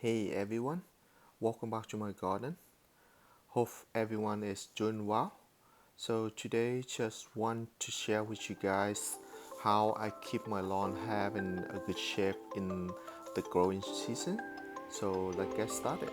Hey everyone, welcome back to my garden. Hope everyone is doing well. So today just want to share with you guys how I keep my lawn having a good shape in the growing season. So let's get started.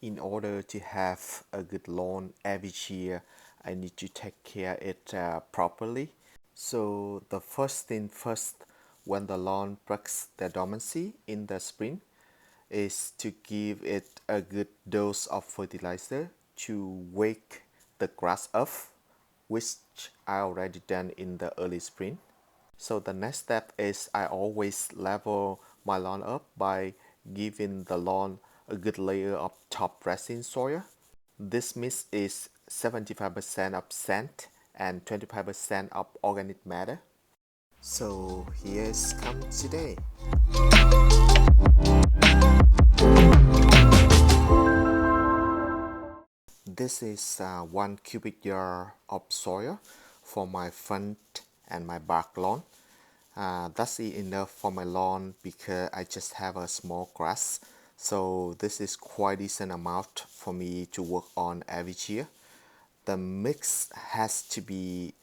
In order to have a good lawn every year, I need to take care it properly. So the first thing first, when the lawn breaks their dormancy in the spring, is to give it a good dose of fertilizer to wake the grass up, which I already done in the early spring. So the next step is I always level my lawn up by giving the lawn a good layer of top dressing soil. This mix is 75% of sand and 25% of organic matter. So here's come today. This is 1 cubic yard of soil for my front and my back lawn. That's enough for my lawn because I just have a small grass. So this is quite decent amount for me to work on every year. The mix has to be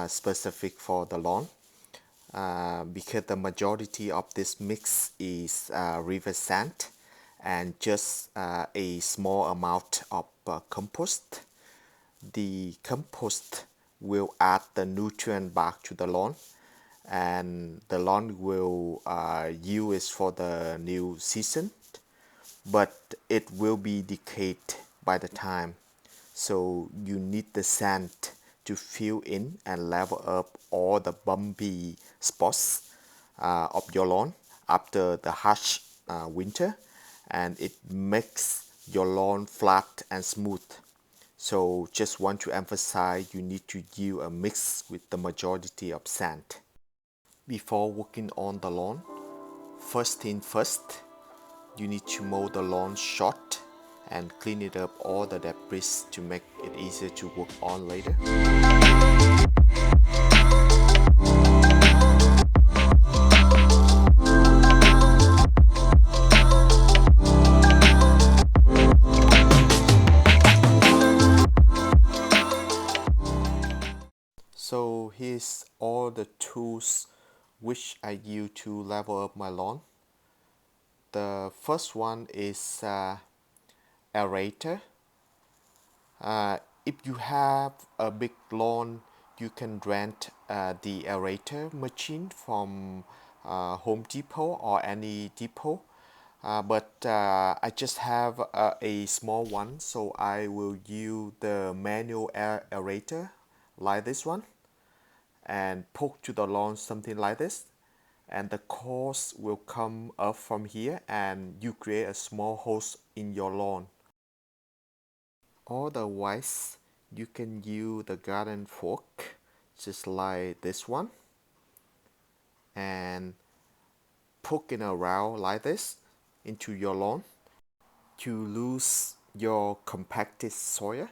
specific for the lawn because the majority of this mix is river sand and just a small amount of compost. The compost will add the nutrient back to the lawn, and the lawn will use it for the new season, but it will be decayed by the time. So you need the sand to fill in and level up all the bumpy spots of your lawn after the harsh winter, and it makes your lawn flat and smooth. So just want to emphasize you need to use a mix with the majority of sand. Before working on the lawn, first thing first, you need to mow the lawn short and clean it up all the debris to make it easier to work on later. So here's all the tools which I use to level up my lawn. The first one is aerator. If you have a big lawn, you can rent the aerator machine from Home Depot or any depot. But I just have a small one, so I will use the manual aerator like this one and poke to the lawn something like this, and the course will come up from here and you create a small hose in your lawn. Otherwise, you can use the garden fork just like this one and poking around like this into your lawn to lose your compacted soil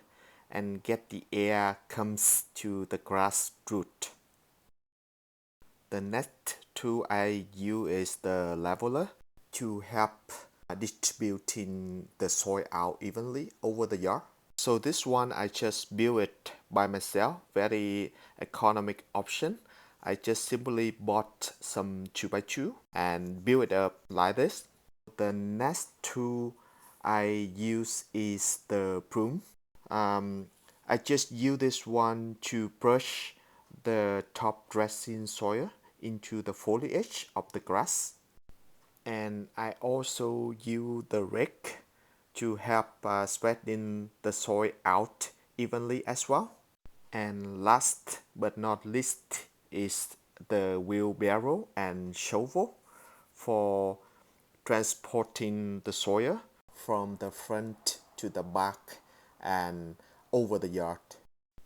and get the air comes to the grass root. The next tool I use is the leveler to help distributing the soil out evenly over the yard. So this one I just built it by myself, very economic option. I just simply bought some 2x2 and built it up like this. The next tool I use is the broom. I just use this one to brush the top dressing soil into the foliage of the grass. And I also use the rake to help spreading the soil out evenly as well. And last but not least is the wheelbarrow and shovel for transporting the soil from the front to the back and over the yard.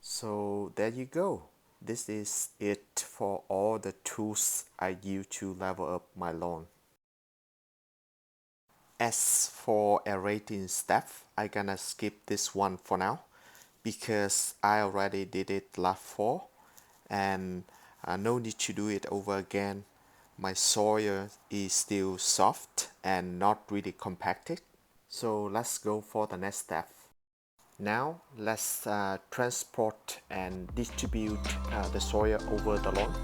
So there you go. This is it for all the tools I use to level up my lawn. As for aerating step, I gonna skip this one for now because I already did it last fall, and no need to do it over again. My soil is still soft and not really compacted. So let's go for the next step. Now let's transport and distribute the soil over the lawn.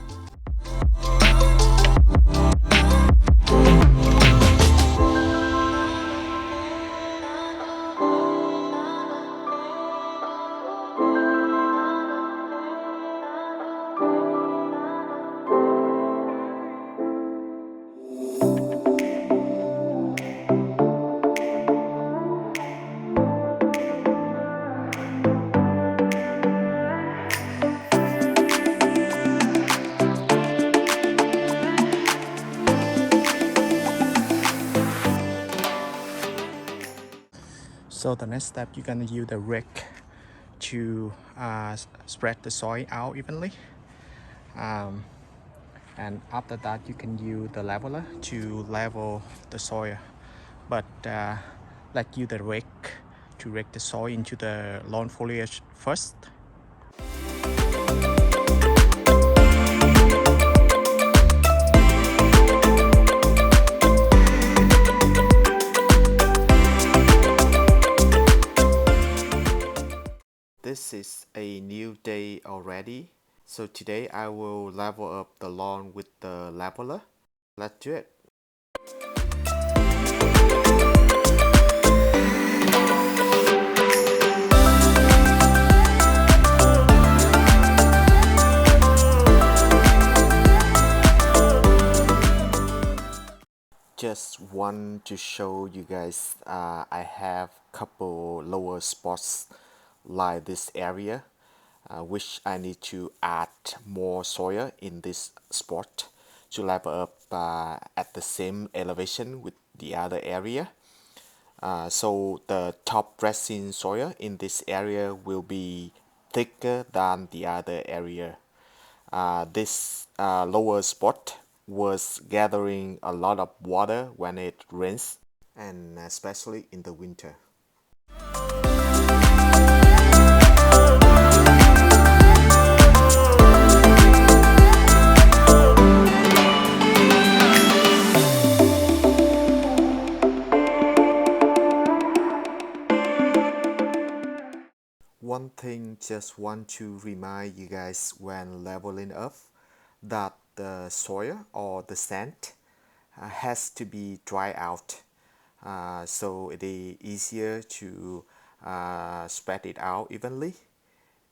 So the next step, you're gonna use the rake to spread the soil out evenly. And after that, you can use the leveler to level the soil. But let's use the rake to rake the soil into the lawn foliage first. This is a new day already, so today I will level up the lawn with the leveler. Let's do it. Just want to show you guys I have couple lower spots like this area, which I need to add more soil in this spot to level up at the same elevation with the other area. So the top dressing soil in this area will be thicker than the other area. This lower spot was gathering a lot of water when it rains, and especially in the winter. One thing just want to remind you guys when leveling up that the soil or the sand has to be dry out, so it is easier to spread it out evenly.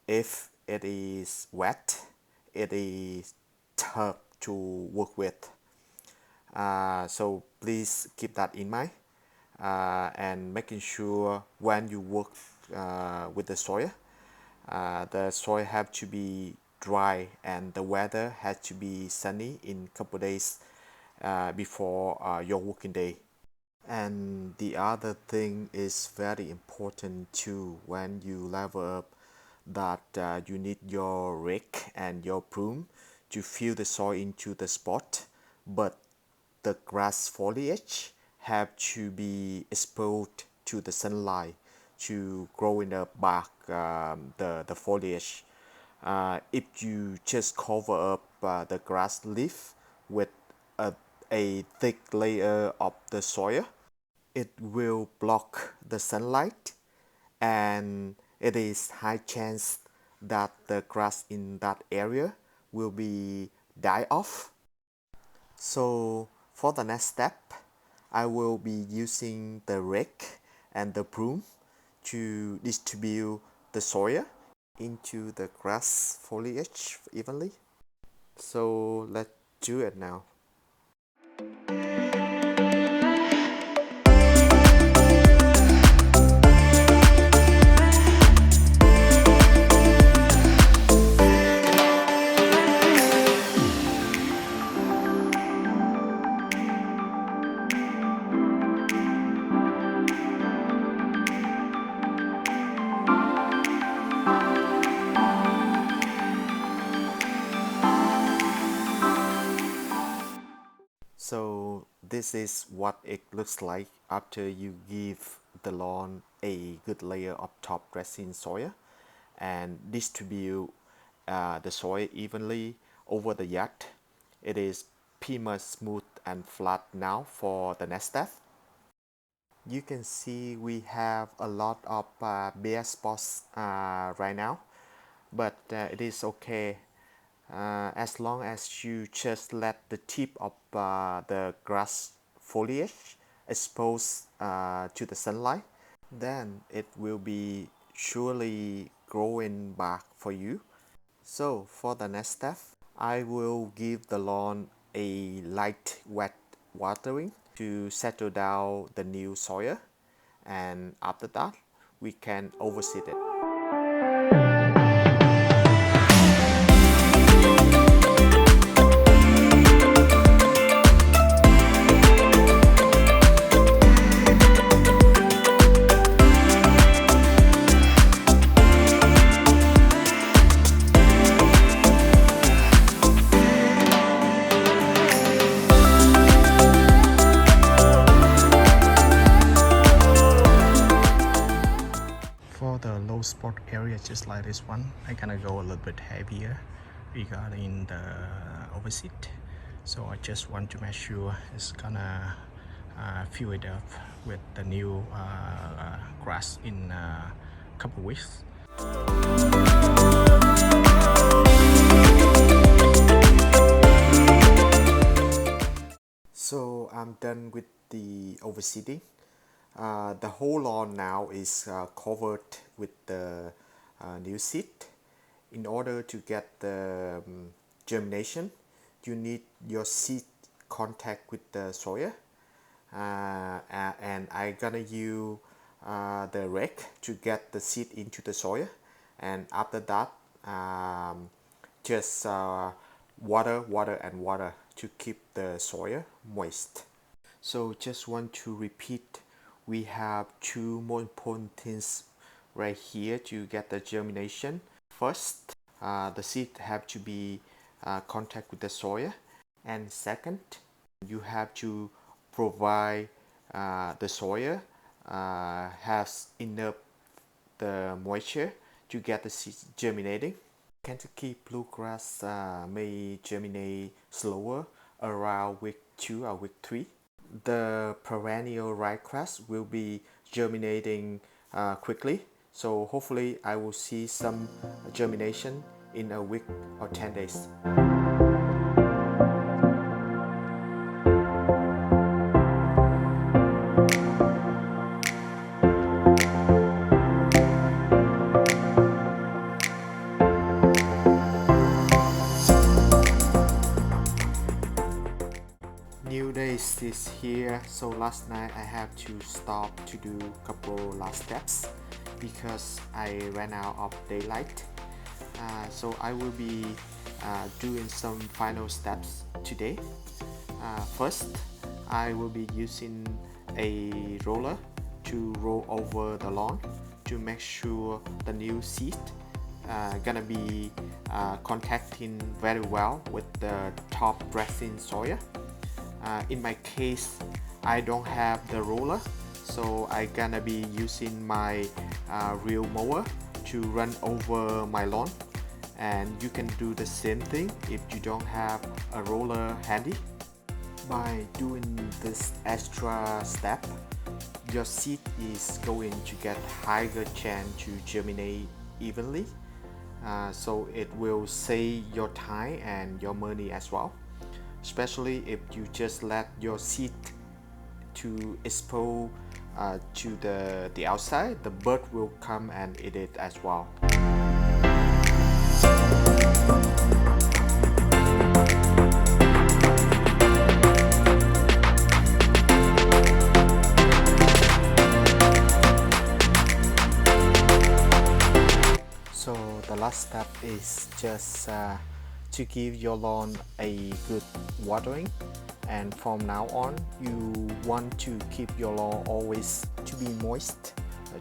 If it is wet, it is tough to work with. So please keep that in mind, and making sure when you work with the soil have to be dry and the weather has to be sunny in couple days before your working day. And the other thing is very important too when you level up, that you need your rake and your broom to fill the soil into the spot, but the grass foliage have to be exposed to the sunlight to grow in the bark, the foliage. If you just cover up the grass leaf with a, a thick layer of the soil, it will block the sunlight, and it is high chance that the grass in that area will be die off. So for the next step, I will be using the rake and the broom to distribute the soil into the grass foliage evenly. So let's do it now. So this is what it looks like after you give the lawn a good layer of top dressing soil and distribute the soil evenly over the yard. It is pretty much smooth and flat now for the next step. You can see we have a lot of bare spots right now, but it is okay as long as you just let the tip of the grass foliage exposed to the sunlight, then it will be surely growing back for you. So for the next step, I will give the lawn a light wet watering to settle down the new soil, and after that we can overseed it. For the low spot area just like this one, I'm gonna go a little bit heavier regarding the overseed. So I just want to make sure it's gonna fill it up with the new grass in a couple weeks. So I'm done with the overseeding. The whole lawn now is covered with the new seed. In order to get the germination, you need your seed contact with the soil, and I'm gonna use the rake to get the seed into the soil, and after that just water and water to keep the soil moist. So just want to repeat, we have two more important things right here to get the germination. First, the seed have to be contact with the soil, and second, you have to provide the soil has enough the moisture to get the seed germinating. Kentucky bluegrass may germinate slower around week 2 or week 3. The perennial ryegrass will be germinating quickly, so hopefully I will see some germination in a week or 10 days. New days is here, so last night I have to stop to do a couple last steps because I ran out of daylight. So I will be doing some final steps today. First, I will be using a roller to roll over the lawn to make sure the new seed gonna be contacting very well with the top dressing soil. In my case, I don't have the roller, so I gonna be using my reel mower to run over my lawn, and you can do the same thing if you don't have a roller handy. By doing this extra step, your seed is going to get higher chance to germinate evenly, so it will save your time and your money as well, especially if you just let your seed to expose to the outside. The bird will come and eat it as well. So the last step is just to give your lawn a good watering, and from now on you want to keep your lawn always to be moist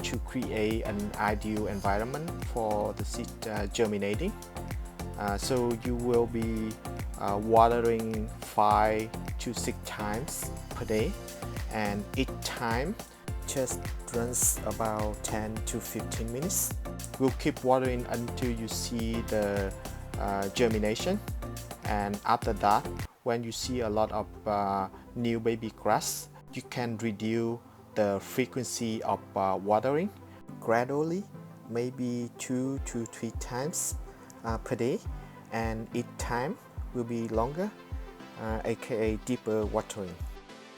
to create an ideal environment for the seed germinating. So you will be watering 5 to 6 times per day, and each time just runs about 10 to 15 minutes. We'll keep watering until you see the germination, and after that, when you see a lot of new baby grass, you can reduce the frequency of watering gradually, maybe 2 to 3 times per day, and each time will be longer, aka deeper watering.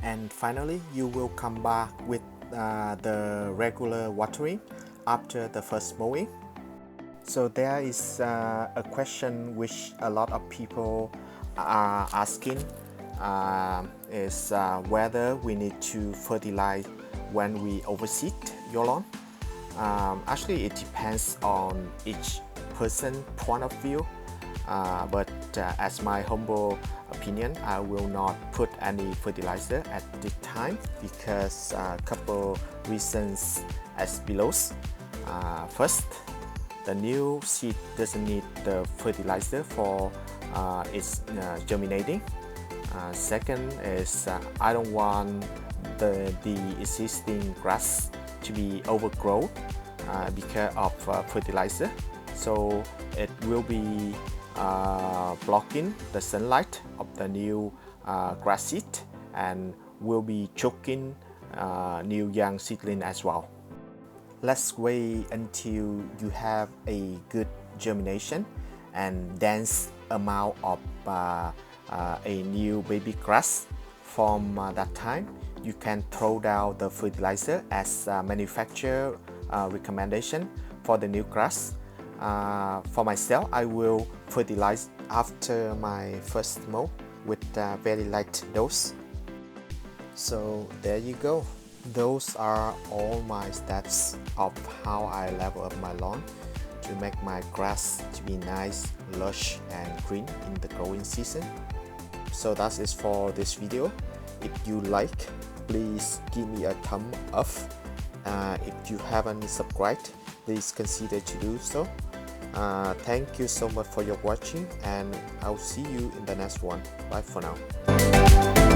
And finally, you will come back with the regular watering after the first mowing. So there is a question which a lot of people are asking, is whether we need to fertilize when we overseed your lawn. Actually, it depends on each person point of view, but as my humble opinion, I will not put any fertilizer at this time because a couple reasons as below. First, the new seed doesn't need the fertilizer for its germinating. Second is I don't want the existing grass to be overgrown because of fertilizer, so it will be blocking the sunlight of the new grass seed and will be choking new young seedling as well. Let's wait until you have a good germination and dense amount of a new baby grass. From that time, you can throw down the fertilizer as manufacturer recommendation for the new grass. For myself, I will fertilize after my first mow with a very light dose. So there you go. Those are all my steps of how I level up my lawn to make my grass to be nice, lush and green in the growing season. So that is for this video. If you like, please give me a thumb up. If you haven't subscribed, please consider to do so. Thank you so much for your watching, and I'll see you in the next one. Bye for now.